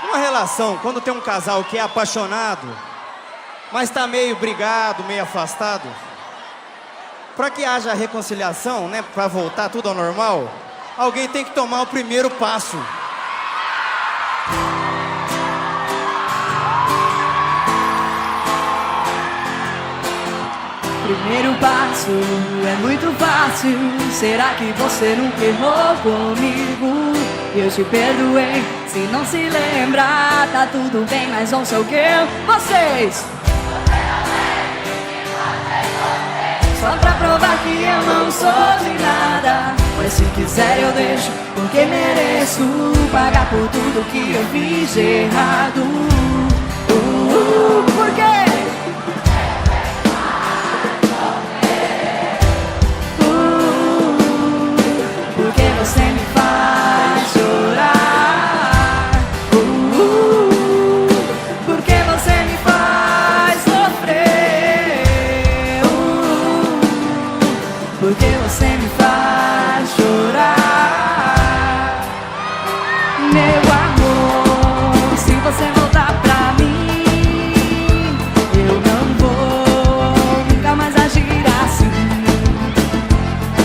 Uma relação, quando tem um casal que é apaixonado, mas tá meio brigado, meio afastado, para que haja reconciliação, né, para voltar tudo ao normal, alguém tem que tomar o primeiro passo. Primeiro passo é muito fácil. Será que você nunca errou comigo? Eu te perdoei, se não se lembra, tá tudo bem, mas ouça o que vocês. Só pra provar que eu não sou de nada. Mas se quiser eu deixo, porque mereço pagar por tudo que eu fiz de errado. Por quê? Porque você me faz chorar. Porque você me faz sofrer. Porque você me faz chorar. Meu amor, se você voltar pra mim, eu não vou nunca mais agir assim.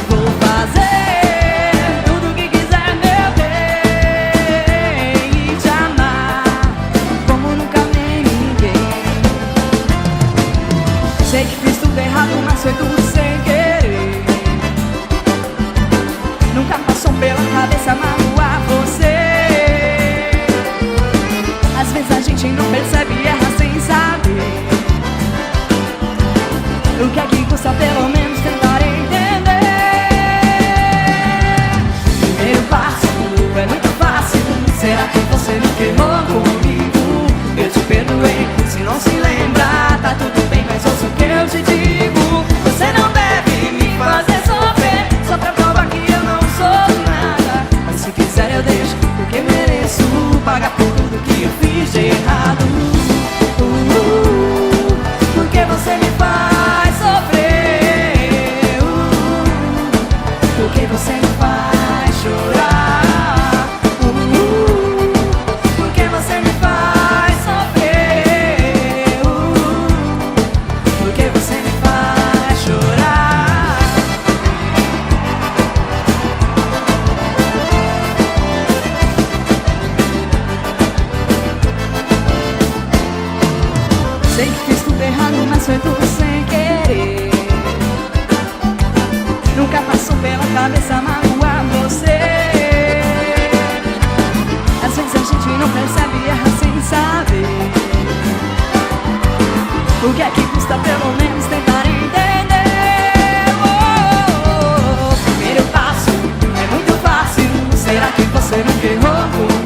Vou fazer tudo que quiser, meu bem, e te amar como nunca amei ninguém. Sei que fiz tudo errado, mas foi tudo sem querer. Nunca passou pela cabeça magoar você. Às vezes a gente não percebe e erra sem saber. O que é que custa pelo menos tentar entender? Primeiro passo é muito fácil. Será que você nunca errou comigo? Eu te perdoei, se não se lembra, tá tudo bem, mas ouça o que eu te digo. Você não deve me fazer sofrer, só pra provar que eu não sou de nada. Mas se quiser eu deixo, porque mereço pagar por tudo que eu fiz de errado. Porque você me faz sofrer. Porque você me faz chorar. Porque você me faz sofrer. Porque você me faz chorar. Sei que fiz tudo errado, mas foi tudo sem querer. Nunca passou pela cabeça magoar você. Às vezes a gente não percebe e erra sem saber. O que é que custa pelo menos tentar entender? Primeiro passo é muito fácil. Será que você nunca errou?